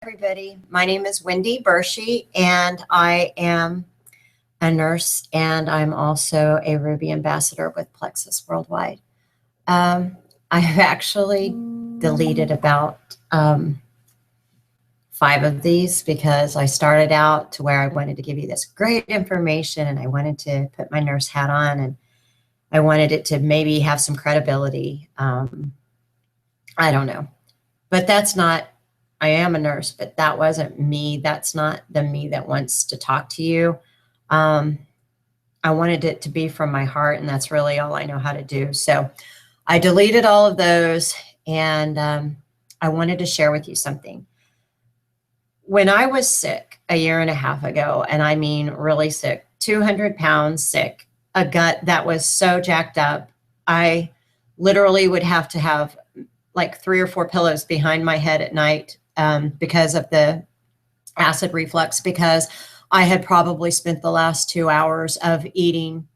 everybody. My name is Wendy Bershey, and I am a nurse, and I'm also a Ruby ambassador with Plexus Worldwide. I've actually deleted about 5 of these because I started out to where I wanted to give you this great information, and I wanted to put my nurse hat on, and I wanted it to maybe have some credibility. I don't know, but that's not. I am a nurse, but that wasn't me. That's not the me that wants to talk to you. I wanted it to be from my heart, and that's really all I know how to do. So I deleted all of those, and I wanted to share with you something. When I was sick a year and a half ago, and I mean really sick, 200 pounds sick, a gut that was so jacked up, I literally would have to have like 3 or 4 pillows behind my head at night because of the acid reflux, because I had probably spent the last 2 hours of eating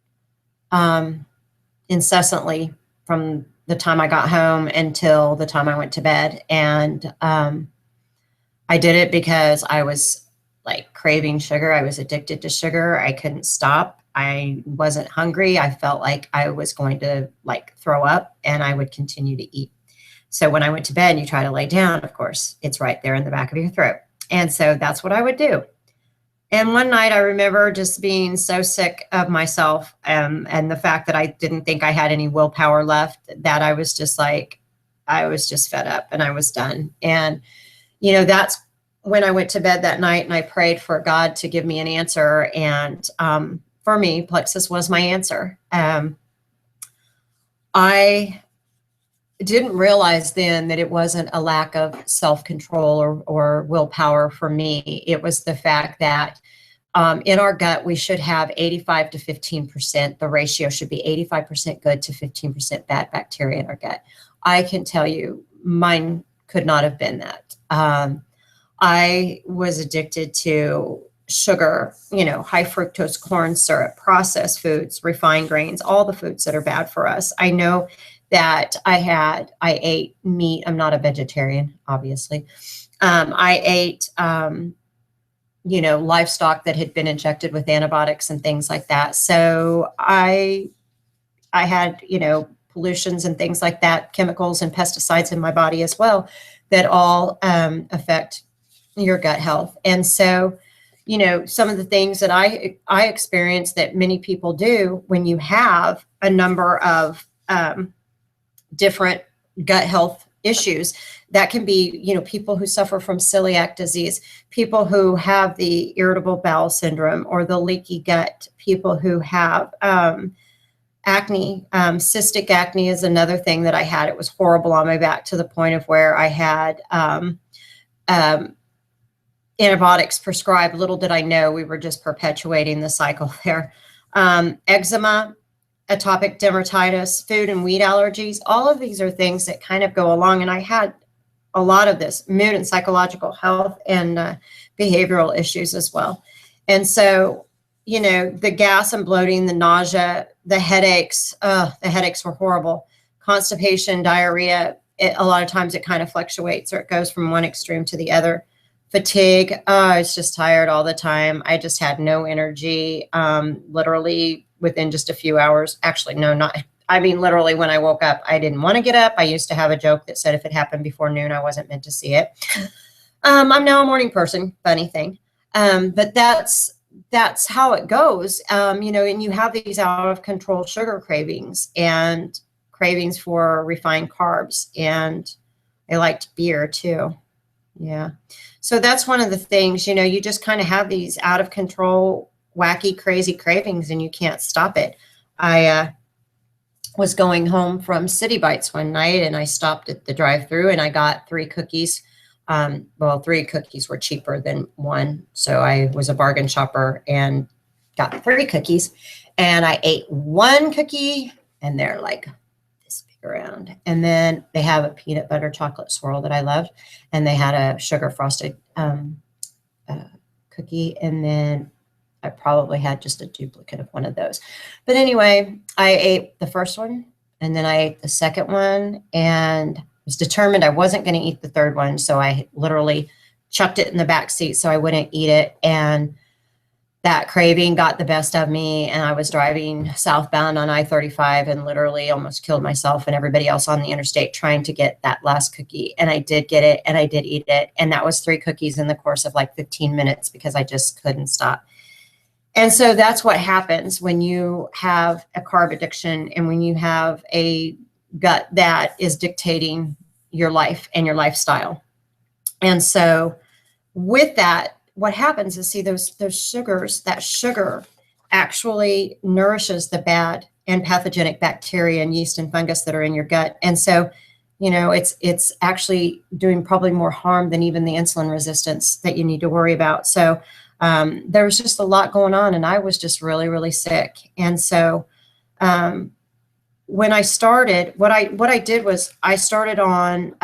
incessantly from the time I got home until the time I went to bed. And I did it because I was like craving sugar. I was addicted to sugar. I couldn't stop. I wasn't hungry. I felt like I was going to like throw up, and I would continue to eat. So when I went to bed and you try to lay down, of course, it's right there in the back of your throat. And so that's what I would do. And one night I remember just being so sick of myself and the fact that I didn't think I had any willpower left, that I was just like, I was just fed up and I was done. And, you know, that's when I went to bed that night and I prayed for God to give me an answer. And for me, Plexus was my answer. I didn't realize then that it wasn't a lack of self-control or willpower for me. It was the fact that in our gut, we should have 85 to 15%. The ratio should be 85% good to 15% bad bacteria in our gut. I can tell you, mine could not have been that. I was addicted to sugar, you know, high fructose corn syrup, processed foods, refined grains, all the foods that are bad for us. I know that I ate meat. I'm not a vegetarian, obviously. I ate, you know, livestock that had been injected with antibiotics and things like that. So I had, you know, pollutions and things like that, chemicals and pesticides in my body as well, that all affect your gut health. And so, you know, some of the things that I experienced that many people do when you have a number of different gut health issues, that can be, you know, people who suffer from celiac disease, people who have the irritable bowel syndrome or the leaky gut, people who have acne. Cystic acne is another thing that I had. It was horrible on my back to the point of where I had antibiotics prescribed. Little did I know we were just perpetuating the cycle there. Eczema, atopic dermatitis, food and wheat allergies, all of these are things that kind of go along. And I had a lot of this mood and psychological health and behavioral issues as well. And so, you know, the gas and bloating, the nausea, the headaches were horrible. Constipation, diarrhea, a lot of times it kind of fluctuates, or it goes from one extreme to the other. Fatigue, I was just tired all the time. I just had no energy, literally within just a few hours. Actually, no, not, I mean, literally when I woke up, I didn't want to get up. I used to have a joke that said if it happened before noon, I wasn't meant to see it. I'm now a morning person, funny thing. But that's how it goes. You know, and you have these out of control sugar cravings and cravings for refined carbs. And I liked beer too. Yeah. So that's one of the things, you know, you just kind of have these out of control, wacky, crazy cravings, and you can't stop it. I was going home from City Bites one night, and I stopped at the drive-thru and I got 3 cookies. Well, 3 cookies were cheaper than one. So I was a bargain shopper and got 3 cookies, and I ate 1 cookie, and they're like this big around. And then they have a peanut butter chocolate swirl that I loved, and they had a sugar frosted cookie. And then I probably had just a duplicate of one of those. But anyway, I ate the first one, and then I ate the second one, and was determined I wasn't going to eat the third one. So I literally chucked it in the back seat so I wouldn't eat it. And that craving got the best of me. And I was driving southbound on I-35 and literally almost killed myself and everybody else on the interstate trying to get that last cookie. And I did get it and I did eat it. And that was 3 cookies in the course of like 15 minutes because I just couldn't stop. And so that's what happens when you have a carb addiction and when you have a gut that is dictating your life and your lifestyle. And so with that, what happens is, see, those sugars, that sugar actually nourishes the bad and pathogenic bacteria and yeast and fungus that are in your gut. And so, you know, it's actually doing probably more harm than even the insulin resistance that you need to worry about. So there was just a lot going on and I was just really, really sick. And so when I started, what I did was I started on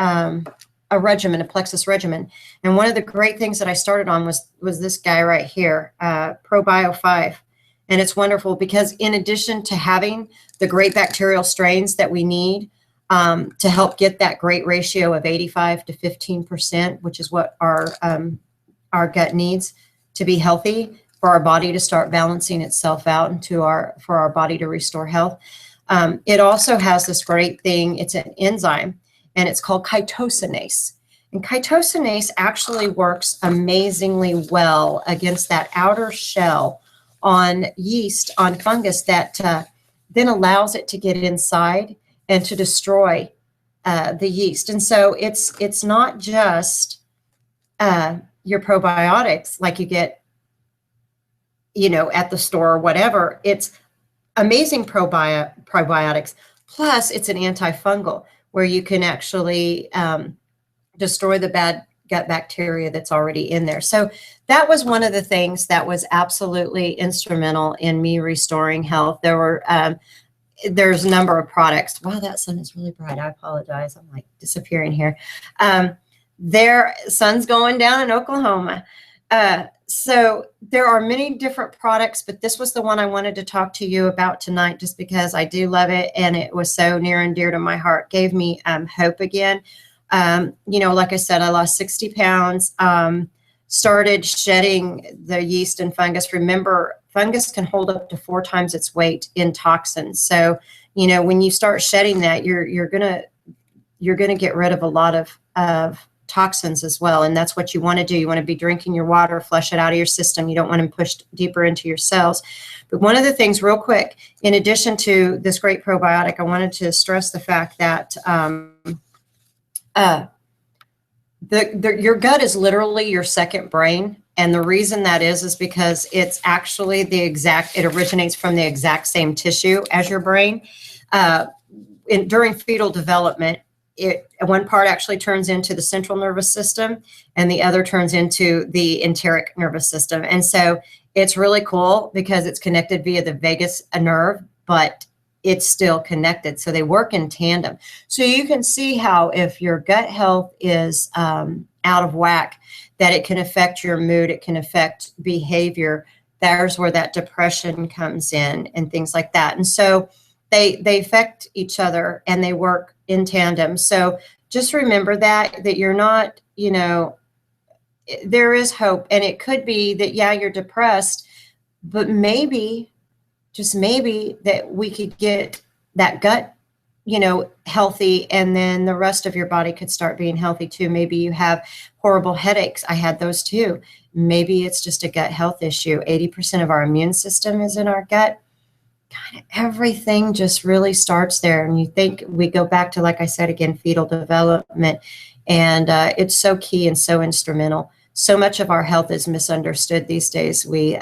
a regimen, a Plexus regimen. And one of the great things that I started on was this guy right here, ProBio 5. And it's wonderful because in addition to having the great bacterial strains that we need to help get that great ratio of 85 to 15%, which is what our gut needs to be healthy, for our body to start balancing itself out and for our body to restore health. It also has this great thing. It's an enzyme and it's called chitosanase. And chitosanase actually works amazingly well against that outer shell on yeast, on fungus that then allows it to get inside and to destroy the yeast. And so it's not just your probiotics like you get, you know, at the store or whatever. It's amazing probiotics. Plus, it's an antifungal where you can actually destroy the bad gut bacteria that's already in there. So that was one of the things that was absolutely instrumental in me restoring health. There's a number of products. Wow, that sun is really bright. I apologize. I'm like disappearing here. Sun's going down in Oklahoma. So there are many different products, but this was the one I wanted to talk to you about tonight just because I do love it and it was so near and dear to my heart. Gave me hope again. You know, like I said, I lost 60 pounds, started shedding the yeast and fungus. Remember, fungus can hold up to 4 times its weight in toxins. So, you know, when you start shedding that, you're gonna get rid of a lot of toxins as well. And that's what you want to do. You want to be drinking your water, flush it out of your system. You don't want them pushed deeper into your cells. But one of the things real quick, in addition to this great probiotic, I wanted to stress the fact that your gut is literally your second brain. And the reason that is because it's actually it originates from the exact same tissue as your brain. During fetal development, one part actually turns into the central nervous system and the other turns into the enteric nervous system. And so it's really cool because it's connected via the vagus nerve, but it's still connected. So they work in tandem. So you can see how if your gut health is out of whack, that it can affect your mood, it can affect behavior. There's where that depression comes in and things like that. And so they affect each other and they work in tandem. So just remember that you're not, you know, there is hope. And it could be that, yeah, you're depressed, but maybe, just maybe, that we could get that gut, you know, healthy, and then the rest of your body could start being healthy too. Maybe you have horrible headaches. I had those too. Maybe it's just a gut health issue. 80% of our immune system is in our gut. Kind of everything just really starts there. And you think, we go back to, like I said, again, fetal development. And it's so key and so instrumental. So much of our health is misunderstood these days. We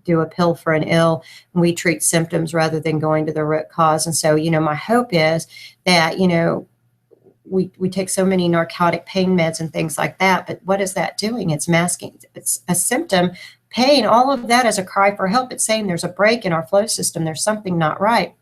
do a pill for an ill, and we treat symptoms rather than going to the root cause. And so, you know, my hope is that, you know, we take so many narcotic pain meds and things like that, but what is that doing? It's masking. It's a symptom. Pain, all of that is a cry for help. It's saying there's a break in our flow system. There's something not right.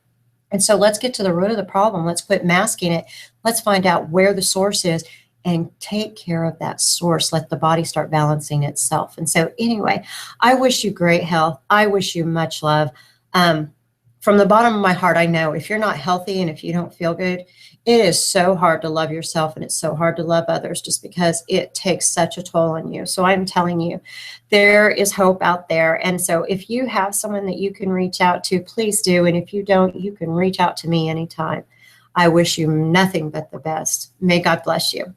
And so let's get to the root of the problem. Let's quit masking it. Let's find out where the source is and take care of that source. Let the body start balancing itself. And so anyway, I wish you great health. I wish you much love. From the bottom of my heart, I know if you're not healthy and if you don't feel good, It is so hard to love yourself, and it's so hard to love others just because it takes such a toll on you. So I'm telling you, there is hope out there. And so if you have someone that you can reach out to, please do. And if you don't, you can reach out to me anytime. I wish you nothing but the best. May God bless you.